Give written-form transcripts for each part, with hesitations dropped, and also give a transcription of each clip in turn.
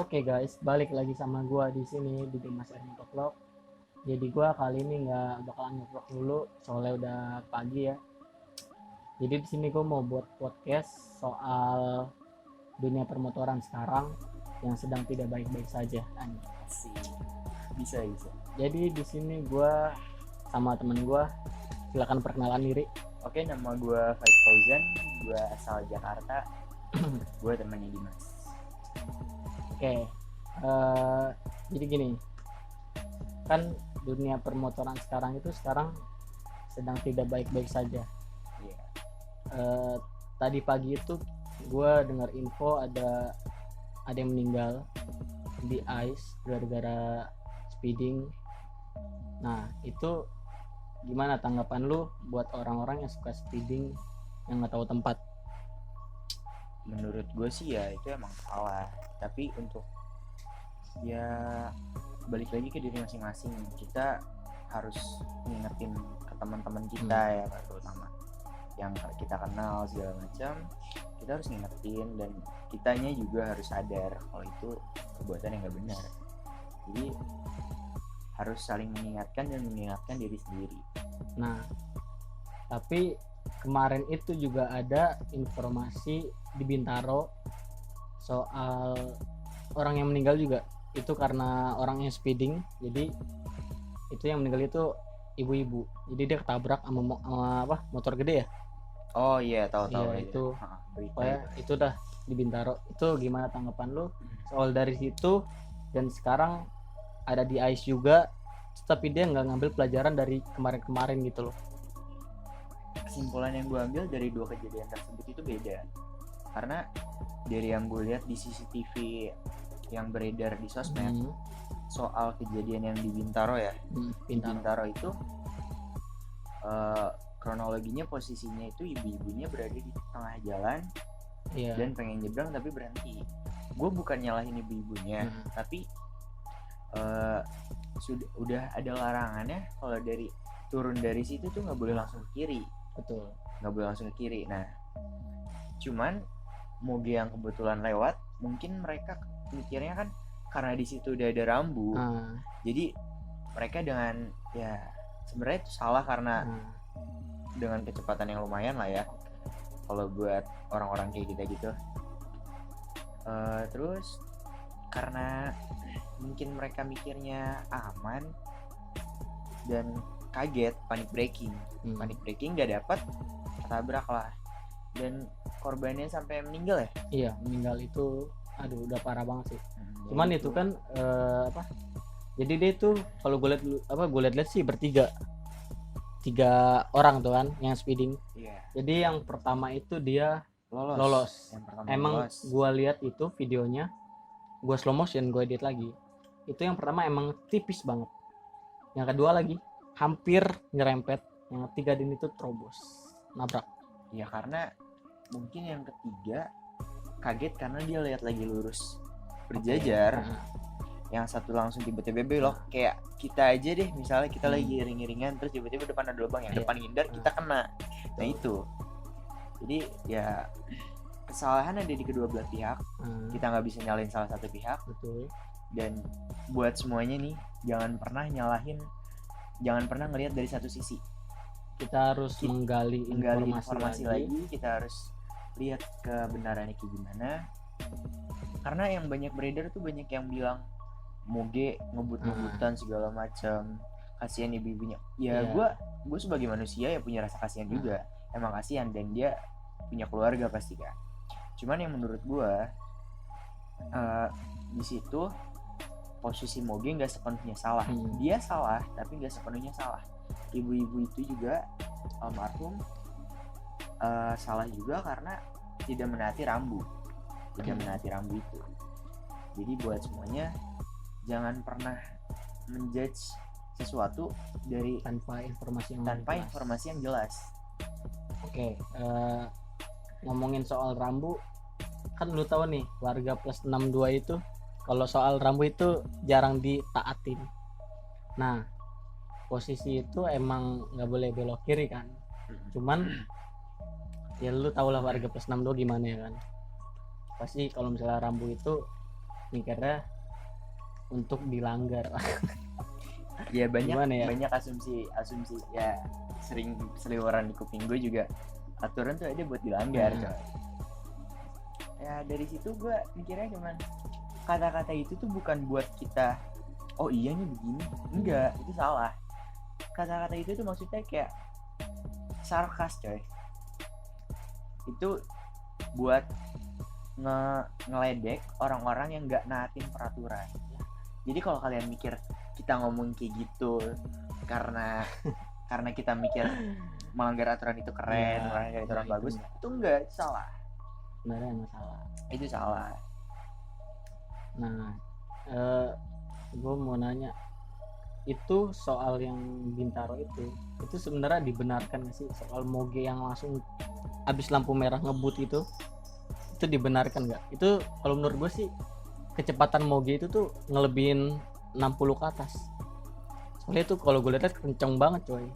Oke guys, balik lagi sama gua di sini di Dimas Ermito Vlog. Jadi gua kali ini nggak bakalan ngevlog dulu, soalnya udah pagi ya. Jadi di sini gua mau buat podcast soal dunia permotoran sekarang yang sedang tidak baik-baik saja. Asik. Bisa. Jadi di sini gua sama temen gua, silakan perkenalan diri. Oke, nama gue Faik Fauzan. Gue asal Jakarta. Gue temannya Dimas. Oke, jadi gini, kan dunia permotoran sekarang itu sedang tidak baik-baik saja. Iya. Tadi pagi itu gue dengar info ada yang meninggal di ice gara-gara speeding. Nah itu gimana tanggapan lu buat orang-orang yang suka speeding yang nggak tahu tempat? Menurut gue sih ya itu emang salah. Tapi untuk ya balik lagi ke diri masing-masing. Kita harus ngingetin ke teman-teman kita ya, terutama yang kita kenal segala macam. Kita harus ngingetin dan kitanya juga harus sadar kalau itu perbuatan yang nggak benar. Jadi harus saling mengingatkan dan mengingatkan diri sendiri. Nah tapi kemarin itu juga ada informasi di Bintaro soal orang yang meninggal juga itu karena orang yang speeding. Jadi itu yang meninggal itu ibu-ibu, jadi dia ketabrak sama motor gede ya. Oh iya, tahu Iya ya. itu Berita pokoknya itu dah di Bintaro. Itu gimana tanggapan lu soal dari situ dan sekarang ada di ICE juga tapi dia nggak ngambil pelajaran dari kemarin-kemarin gitu loh. Kesimpulan yang gue ambil dari dua kejadian tersebut itu beda. Karena dari yang gue lihat di CCTV yang beredar di sosmed soal kejadian yang di Bintaro ya. Di Bintaro itu kronologinya posisinya itu ibu-ibunya berada di tengah jalan. Iya. Dan pengen nyebrang tapi berhenti. Gue bukan nyalahin ibu-ibunya, tapi udah ada larangannya kalau dari turun dari situ tuh nggak boleh langsung ke kiri. Betul. Nggak boleh langsung ke kiri. Nah, cuman moge yang kebetulan lewat, mungkin mereka mikirnya kan karena di situ udah ada rambu, jadi mereka dengan ya sebenarnya itu salah karena dengan kecepatan yang lumayan lah ya kalau buat orang-orang kayak kita gitu. Terus karena mungkin mereka mikirnya aman dan kaget, panic braking nggak dapat, ketabrak lah dan korbannya sampai meninggal ya. Iya, meninggal itu aduh udah parah banget sih. Cuman itu kan jadi dia itu kalau gue lihat sih tiga orang tuh kan yang speeding. Iya. Jadi yang pertama itu dia lolos. Emang gue lihat itu videonya, gue slow motion, gue edit lagi. Itu yang pertama emang tipis banget. Yang kedua lagi hampir nyerempet. Yang ketiga ini tuh terobos, nabrak. Ya karena mungkin yang ketiga kaget karena dia lihat lagi lurus berjajar. Yang satu langsung tiba-tiba belok. Kayak kita aja deh, misalnya kita lagi iring-iringan terus tiba-tiba depan ada lubang, yang depan ngindar kita kena. Nah itu. Jadi ya kesalahan ada di kedua belah pihak. Kita nggak bisa nyalain salah satu pihak. Betul. Dan buat semuanya nih, jangan pernah ngelihat dari satu sisi. Kita harus menggali informasi lagi. Kita harus lihat kebenarannya kayak gimana. Karena yang banyak beredar tuh banyak yang bilang moge ngebut-ngebutan segala macam, kasihan ibu-ibunya. Ya gue sebagai manusia ya punya rasa kasihan juga. Emang kasihan dan dia punya keluarga pasti kan. Cuman yang menurut gue di situ posisi moge nggak sepenuhnya salah. Dia salah tapi nggak sepenuhnya salah. Ibu-ibu itu juga almarhum salah juga karena tidak menaati rambu. Itu. Jadi buat semuanya jangan pernah menjudge sesuatu dari tanpa informasi yang jelas. Oke, ngomongin soal rambu, kan lu tahu nih warga plus 62 itu kalau soal rambu itu jarang ditaatin. Nah, posisi itu emang nggak boleh belok kiri kan. Cuman ya lu tau lah warga plus 62 gimana ya kan. Pasti kalau misalnya rambu itu mikirnya untuk dilanggar. Ya banyak Gimana ya? banyak asumsi ya, sering seliweran di kuping gue juga, aturan tuh ada buat dilanggar coy. Ya dari situ gue mikirnya cuman kata-kata itu tuh bukan buat kita oh iya nih begini, enggak, itu salah. Kata-kata itu tuh maksudnya kayak sarkas coy, itu buat ngeledek orang-orang yang nggak naatin peraturan. Jadi kalau kalian mikir kita ngomong kayak gitu karena kita mikir melanggar aturan itu keren, melanggar aturan bagus, itu enggak, itu salah. Sebenarnya emang salah. Itu salah. Nah, gue mau nanya, itu soal yang Bintaro itu sebenarnya dibenarkan nggak sih, soal moge yang langsung abis lampu merah ngebut itu dibenarkan nggak? Itu kalau menurut gue sih kecepatan moge itu tuh ngelebihin 60 ke atas. Soalnya itu kalau gue lihat kenceng banget coy.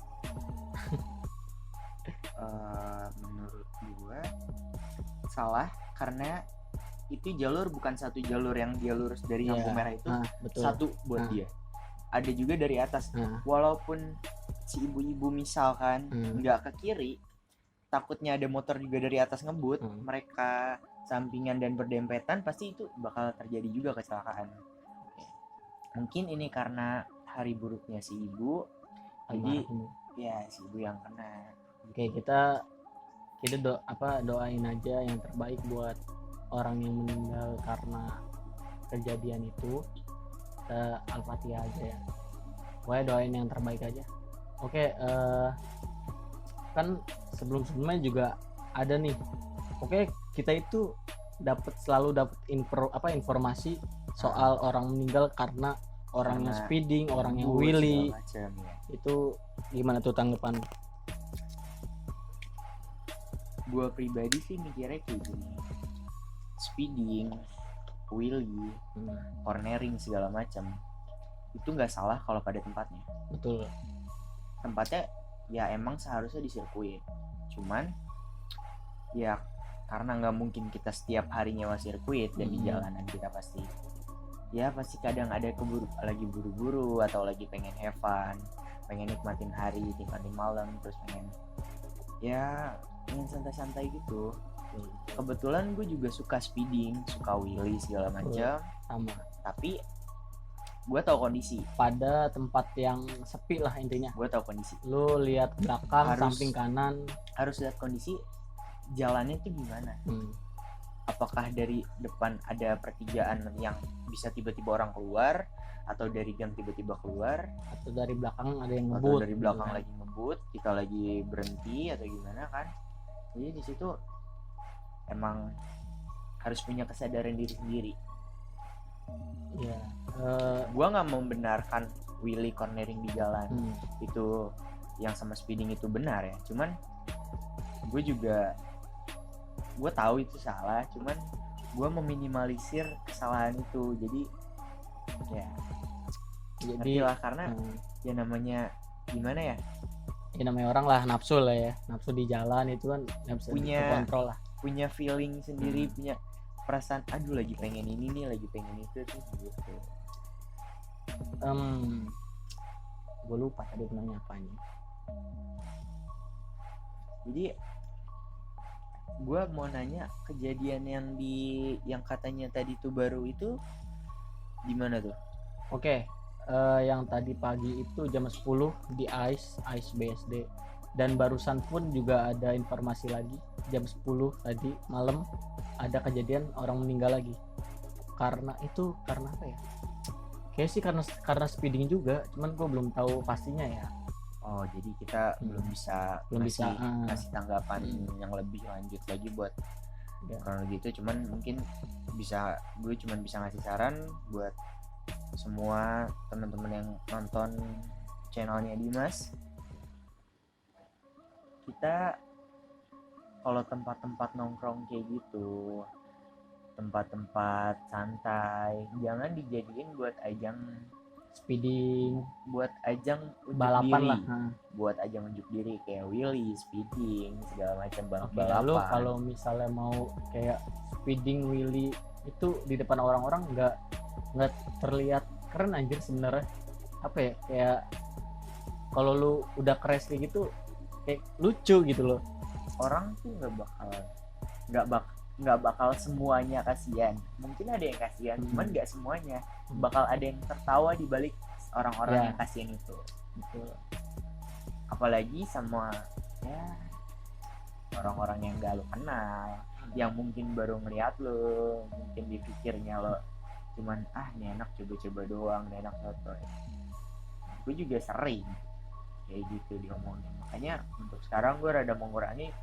Menurut gue salah karena itu jalur bukan satu jalur yang dia lurus dari lampu merah itu, betul. Satu buat dia. Ada juga dari atas. Walaupun si ibu-ibu misalkan nggak ke kiri, takutnya ada motor juga dari atas ngebut, mereka sampingan dan berdempetan, pasti itu bakal terjadi juga kecelakaan. Mungkin ini karena hari buruknya si ibu, jadi ya si ibu yang kena. Oke, kita doain aja yang terbaik buat orang yang meninggal karena kejadian itu. Al-Fatihah aja ya, pokoknya doain yang terbaik aja. Oke, kan sebelumnya juga ada nih, oke, kita itu selalu dapat informasi soal orang meninggal karena orang yang speeding, orang yang wheelie macam, ya. Itu gimana tuh tanggapan? Gue pribadi sih mikirnya kayak gini, speeding, wheelie, cornering segala macam itu nggak salah kalau pada tempatnya. Betul. Tempatnya ya emang seharusnya di sirkuit, cuman ya karena nggak mungkin kita setiap hari nyewa sirkuit dan di jalanan kita pasti kadang ada lagi buru-buru atau lagi pengen have fun, pengen nikmatin hari, nikmatin malam, terus pengen santai-santai gitu. Kebetulan gue juga suka speeding, suka wheelie segala macam. Sama. Tapi gue tahu kondisi. Pada tempat yang sepi lah intinya. Gue tahu kondisi. Lu lihat belakang, samping kanan. Harus lihat kondisi jalannya tuh gimana. Apakah dari depan ada pertigaan yang bisa tiba-tiba orang keluar, atau dari gang tiba-tiba keluar, atau dari belakang ada yang ngebut. Atau dari belakang lagi ngebut, kita lagi berhenti atau gimana kan? Jadi di situ emang harus punya kesadaran diri sendiri. Ya, gua nggak membenarkan wheelie cornering di jalan itu yang sama speeding itu benar ya. Cuman gue tahu itu salah. Cuman gue meminimalisir kesalahan itu. Jadi lah karena ya namanya gimana ya? Ya namanya orang lah, nafsu lah ya, nafsu di jalan itu kan nggak bisa dikontrol lah. Punya feeling sendiri, punya perasaan, aduh lagi pengen ini nih, lagi pengen itu tuh gitu. Gue lupa tadi nanya apanya. Jadi gue mau nanya, kejadian yang katanya tadi tuh baru itu di mana tuh? Oke, yang tadi pagi itu jam 10 di ICE BSD, dan barusan pun juga ada informasi lagi jam 10 tadi malam ada kejadian orang meninggal lagi. Karena apa ya? Kayaknya sih karena speeding juga, cuman gue belum tahu pastinya ya. Oh, jadi kita belum bisa ngasih tanggapan yang lebih lanjut lagi buat kronologi itu. Cuman mungkin gue cuman bisa ngasih saran buat semua teman-teman yang nonton channelnya Dimas. Kita kalau tempat-tempat nongkrong kayak gitu, tempat-tempat santai, jangan dijadiin buat ajang speeding, buat ajang unjuk balapan diri lah. Buat ajang unjuk diri kayak wheelie, speeding, segala macam balap-balapan. Lalu kalau misalnya mau kayak speeding, wheelie itu di depan orang-orang nggak terlihat keren anjir sebenarnya. Apa ya, kayak kalau lu udah crash kayak gitu kayak lucu gitu loh. Orang tuh nggak bakal semuanya kasihan. Mungkin ada yang kasihan, cuman nggak semuanya. Bakal ada yang tertawa di balik orang-orang yang kasihan itu. Betul. Apalagi sama ya orang-orang yang gak lo kenal, yang mungkin baru ngeliat lo, mungkin dipikirnya lo cuman nih enak coba-coba doang, nih enak soto. Gue juga sering kayak gitu diomongin. Makanya untuk sekarang gue rada mengurangi.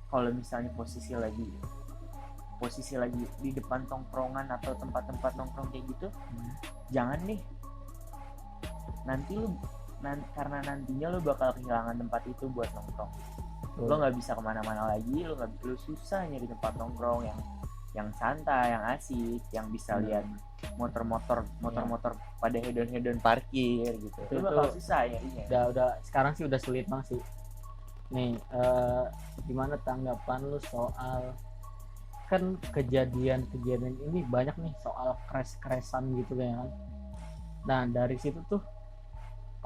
Kalau misalnya posisi lagi di depan tongkrongan atau tempat-tempat nongkrong kayak gitu, jangan nih. Karena nantinya lo bakal kehilangan tempat itu buat nongkrong. Lo nggak bisa kemana-mana lagi, lo susah nyari tempat nongkrong yang santai, yang asik, yang bisa lihat motor-motor pada hedon parkir gitu. Itu bakal susah nyarinya. Udah sekarang sih udah sulit banget sih. Nih, gimana tanggapan lu soal kan kejadian ini banyak nih soal crash-crashan gitu kan. Nah, dari situ tuh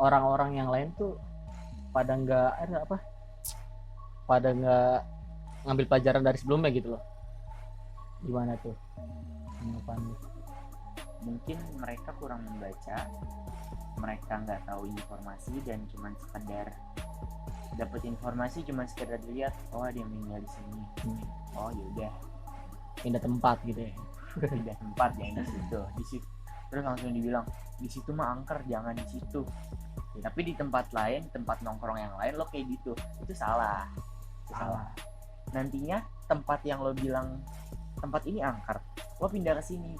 orang-orang yang lain tuh pada nggak ngambil pelajaran dari sebelumnya gitu loh. Gimana tuh tanggapan lu? Mungkin mereka kurang membaca, mereka nggak tahu informasi dan cuma sekedar dapat informasi, cuma sekedar dilihat ada yang meninggal di sini. Oh yaudah, pindah tempat gitu ya. Pindah tempat yang di situ. Terus langsung dibilang di situ mah angker, jangan di situ. Tapi di tempat lain, tempat nongkrong yang lain lo kayak gitu, itu salah. Nantinya tempat yang lo bilang tempat ini angker, lo pindah ke sini,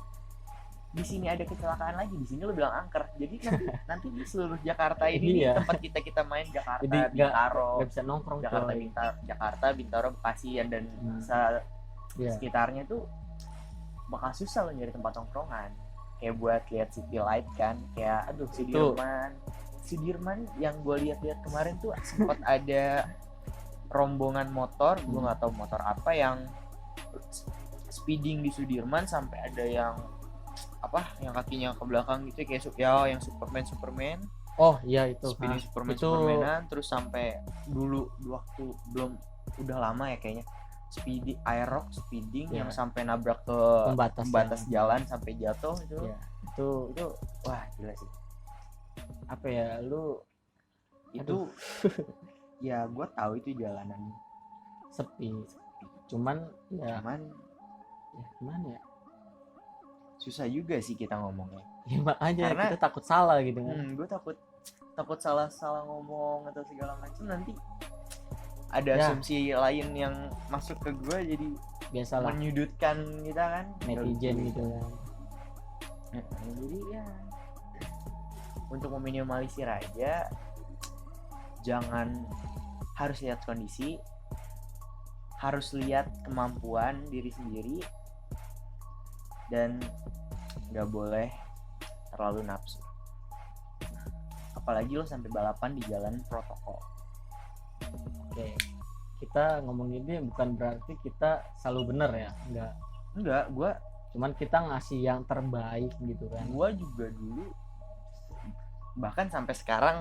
di sini ada kecelakaan lagi, di sini lo bilang angker. Jadi nanti di seluruh Jakarta ini tempat kita main Jakarta, Bintaro, gak bisa nongkrong. Jakarta, Bintaro, Bekasi dan sekitarnya tuh bakal susah lo nyari tempat nongkrongan. Kayak buat lihat city light kan, kayak Sudirman yang gue lihat kemarin tuh sempat ada rombongan motor, gue nggak tahu motor apa yang speeding di Sudirman sampai ada yang kakinya ke belakang gitu kayak yang Superman. Oh iya itu. Speeding Supermanan terus sampai dulu waktu belum udah lama ya kayaknya. Aerox speeding yang sampai nabrak ke pembatas jalan sampai jatuh itu. Ya, itu wah gila sih. Apa ya lu itu ya gue tahu itu jalanan sepi. Cuman gimana ya? Susah juga sih kita ngomongnya. Ya makanya karena kita takut salah gitu kan. Gue takut salah ngomong atau segala macam, nanti ada asumsi lain yang masuk ke gue jadi biasalah menyudutkan kita kan, netizen gitu kan. Jadi ya untuk meminimalisir aja, jangan harus lihat kondisi, harus lihat kemampuan diri sendiri, dan nggak boleh terlalu nafsu. Apalagi lo sampai balapan di jalan protokol. Oke, kita ngomongin ini bukan berarti kita selalu benar ya, enggak. Gue cuman kita ngasih yang terbaik gitu kan. Gue juga dulu bahkan sampai sekarang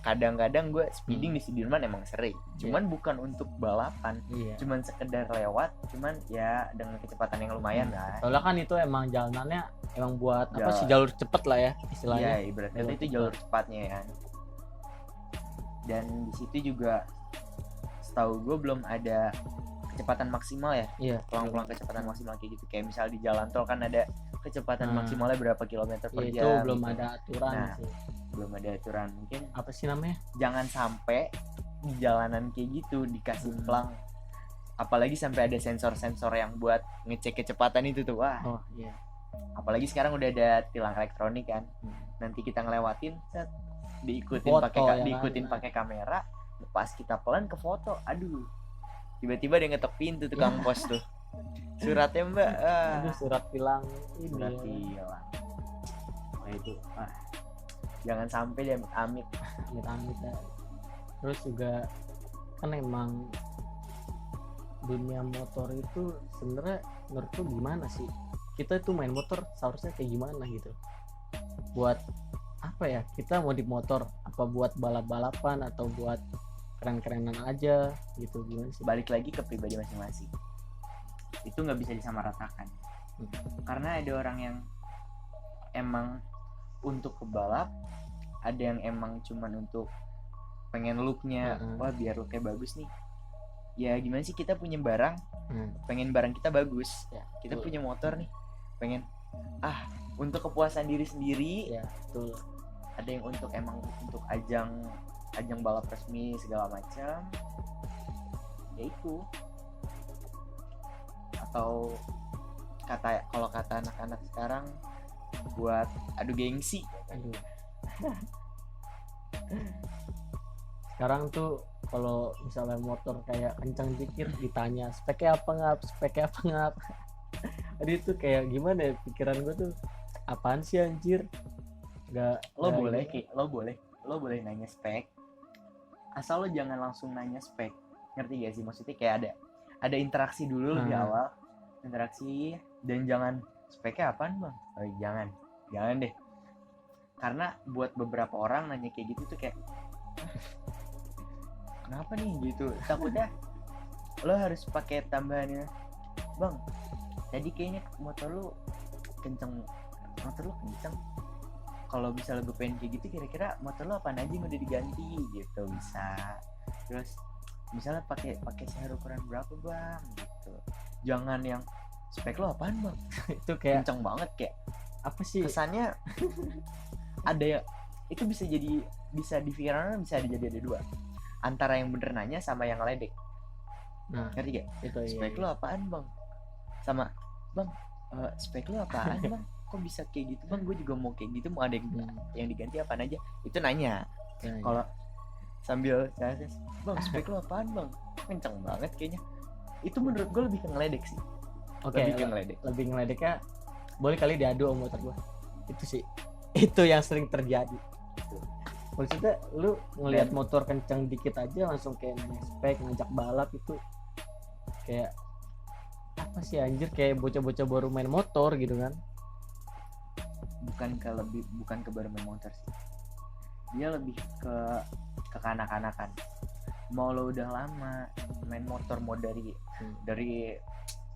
kadang-kadang gue speeding di Sudirman emang sering, cuman bukan untuk balapan, cuman sekedar lewat, cuman ya dengan kecepatan yang lumayan lah. Soalnya kan itu emang jalanannya emang buat jalur cepet lah ya istilahnya. Iya, ibaratnya itu jalur cepatnya ya. Dan di situ juga setahu gue belum ada kecepatan maksimal ya. Iya. Pelang-pelang kecepatan maksimal kayak gitu. Kayak misal di jalan tol kan ada kecepatan maksimalnya berapa kilometer per jam. Itu belum ada aturan sih. Belum ada aturan. Mungkin apa sih namanya? Jangan sampai di jalanan kayak gitu dikasih pelang. Apalagi sampai ada sensor-sensor yang buat ngecek kecepatan itu tuh. Wah. Oh iya. Apalagi sekarang udah ada tilang elektronik kan. Nanti kita ngelewatin diikutin pakai kamera, pas kita pelan ke foto, aduh, tiba-tiba dia ngetok pintu tukang pos tuh, suratnya mbak, surat tilang ini. Surat tilang, itu, jangan sampai dia amit ya. Terus juga kan emang dunia motor itu sebenarnya menurutku gimana sih? kita itu main motor seharusnya kayak gimana gitu. Buat apa ya, kita modif motor apa buat balap-balapan atau buat keren-kerenan aja gitu, gimana sih? Balik lagi ke pribadi masing-masing, itu nggak bisa disamaratakan. Karena ada orang yang emang untuk kebalap, ada yang emang cuman untuk pengen looknya, wah biar looknya bagus nih. Ya gimana sih, kita punya barang, pengen barang kita bagus Ya, kita betul. punya motor nih, pengen untuk kepuasan diri sendiri. Ya, betul. Ada yang untuk emang untuk ajang balap resmi segala macam, ya itu. Atau kalau kata anak-anak sekarang, buat adu gengsi. Aduh. Sekarang tuh kalau misalnya motor kayak kencang dikit ditanya speknya apa ngap. Aduh, itu kayak gimana ya, pikiran gue tuh apaan sih anjir. Lo boleh nanya spek, asal lo jangan langsung nanya spek. Ngerti gak sih, maksudnya kayak ada interaksi dulu di awal, interaksi, dan jangan speknya apaan bang, jangan deh. Karena buat beberapa orang nanya kayak gitu tuh kayak kenapa nih gitu, takutnya lo harus pakai tambahannya, bang tadi kayaknya motor lo kenceng, kalau bisa gue pengen kayak gitu, kira-kira motor lo apaan aja yang udah diganti gitu, bisa. Terus misalnya pakai share ukuran berapa bang gitu, jangan yang spek lo apaan bang itu kayak kenceng banget, kayak apa sih kesannya ada ya. Itu bisa diviralkan, bisa jadi ada dua, antara yang bener nanya sama yang ngeledek. nah ngerti gak? itu Spek lo apaan bang, sama bang spek lo apaan bang, kok bisa kayak gitu bang, gue juga mau kayak gitu, mau ada yang diganti apaan aja, itu nanya. Kalau sambil bang spek lo apaan bang, kenceng banget kayaknya, itu menurut gue lebih ke ngeledek sih. Lebih ngeledeknya boleh kali diadu sama motor gue, itu sih itu yang sering terjadi. Maksudnya lu ngelihat motor kenceng dikit aja langsung kayak nanya spek, ngajak balap, itu kayak apa sih anjir, kayak bocah-bocah baru main motor gitu kan. Bukan ke baru main motor sih, dia lebih ke kanak-kanakan. Mau lo udah lama main motor, mau dari 2000,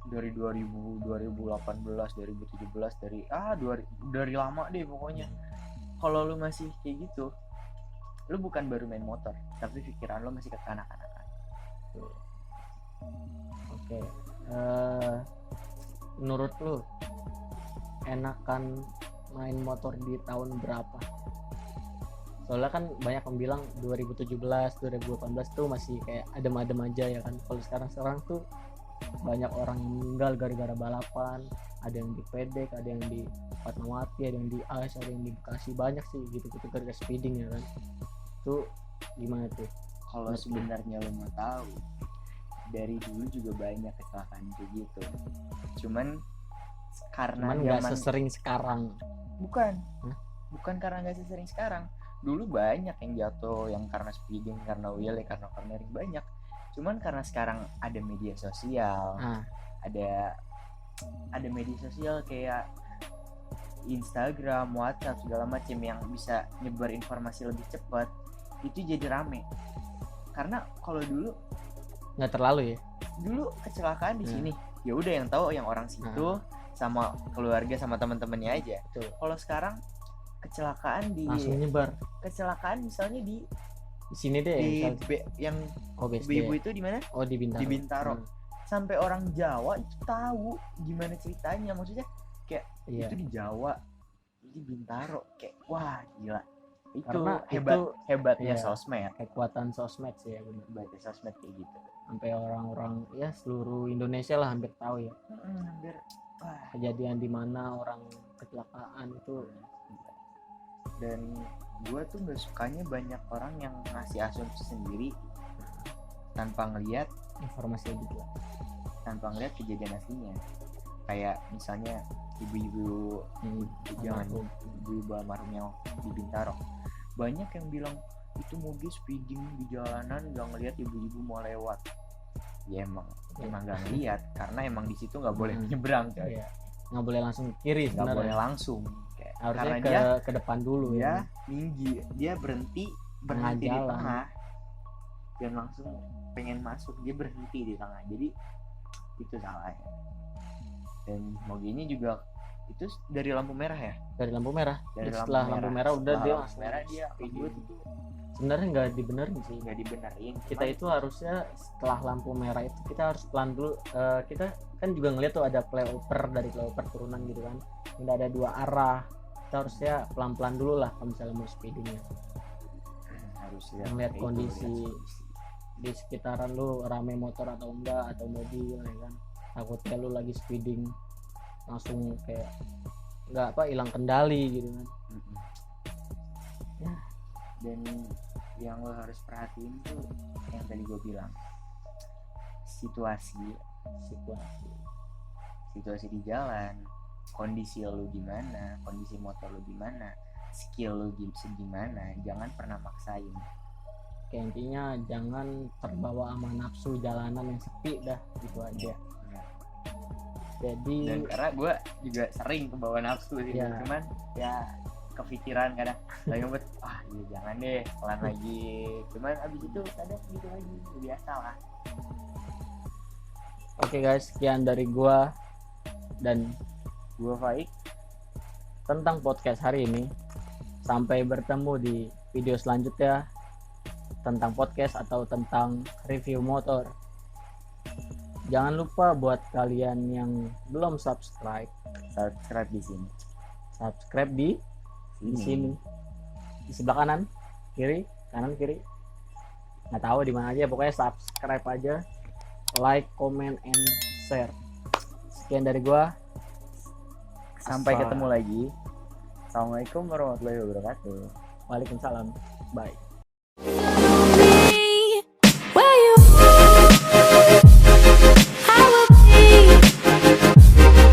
2018, 2017, dari lama deh pokoknya. Kalau lu masih kayak gitu, lu bukan baru main motor, tapi pikiran lu masih kekanak-kanakan. Oke. Menurut lu enakan main motor di tahun berapa? Soalnya kan banyak yang bilang 2017, 2018 tuh masih kayak adem-adem aja ya kan. Kalau sekarang tuh banyak orang yang meninggal gara-gara balapan, ada yang di Pedek, ada yang di Fatmawati, ada yang di AS, ada yang di Bekasi, banyak sih gitu-gitu gara-gara speeding ya kan. Itu gimana tuh? Kalau sebenarnya lo mau tahu, dari dulu juga banyak kecelakaan kayak gitu, cuman nggak sesering sekarang. Bukan karena nggak sesering sekarang. Dulu banyak yang jatuh yang karena speeding, karena wheel, karena cornering, banyak. Cuman karena sekarang ada media sosial, ada media sosial kayak Instagram, WhatsApp, segala macam yang bisa nyebar informasi lebih cepat, itu jadi rame. Karena kalau dulu nggak terlalu ya. Dulu kecelakaan di sini, ya udah yang tahu yang orang situ sama keluarga sama teman-temannya aja. Kalau sekarang kecelakaan langsung nyebar. Kecelakaan misalnya di sini deh, yang ibu itu di mana? Oh, di Bintaro. Di Bintaro. Sampai orang Jawa itu tahu gimana ceritanya, maksudnya kayak itu di Jawa, di Bintaro, kayak wah gila. Itu hebatnya sosmed, kekuatan sosmed sih ya, benar. Hebatnya sosmed kayak gitu. Sampai orang-orang ya seluruh Indonesia lah hampir tahu ya. Kejadian di mana orang kecelakaan itu. Dan gue tuh nggak sukanya banyak orang yang ngasih asumsi sendiri tanpa ngelihat informasi gitu lah, tanpa ngelihat kejadian aslinya. Kayak misalnya ibu-ibu almarhum yang di Bintaro, banyak yang bilang itu mobil speeding di jalanan nggak ngelihat ibu-ibu mau lewat. Ya emang nggak ngelihat, karena emang di situ nggak boleh nyebrang, coy. nggak boleh langsung ke kiri nggak boleh sebenarnya. langsung kayak, Harusnya karena ke depan dulu dia ya. tinggi, dia berhenti Tengah di jalan. tengah dan langsung pengen masuk, dia berhenti di tengah, jadi itu salah ya. Dan moginya juga itu dari lampu merah ya, Dari lampu merah. dari Setelah lampu merah udah Setelah dia lampu langsung merah dia speeding. ngebut itu Sebenarnya nggak dibenerin sih. nggak dibenerin. Kita itu harusnya setelah lampu merah itu kita harus pelan dulu. Kita kan juga ngeliat tuh ada flyover, dari flyover turunan gitu kan, udah ada 2 arah. Kita harusnya pelan-pelan dulu lah kalau misalnya mau speedingnya. harus Ngeliat kondisi di sekitaran lu rame motor atau enggak, atau mobil ya kan. Takutnya lu lagi speeding langsung kayak nggak hilang kendali gitu kan. Ya. Dan yang lo harus perhatiin tuh yang tadi gue bilang, situasi di jalan, kondisi lo gimana, kondisi motor lo gimana, skill lo gimana, jangan pernah maksain. Kayak intinya jangan terbawa sama nafsu jalanan yang sepi dah, gitu aja. Ya. Jadi Dan karena gue juga sering kebawa nafsu sih, ya. cuman ya kepikiran kadang lagi ngebut, iya jangan deh, pelan lagi, cuman abis itu kadang gitu lagi, biasa lah. Oke guys, sekian dari gua dan Gue Faik tentang podcast hari ini. Sampai bertemu di video selanjutnya tentang podcast atau tentang review motor. Jangan lupa buat kalian yang belum subscribe di sini, subscribe di sini, di sebelah kanan kiri nggak tahu di mana aja, pokoknya subscribe aja, like, comment, and share. Sekian dari gua, sampai ketemu lagi. Assalamualaikum warahmatullahi wabarakatuh. waalaikumsalam, bye.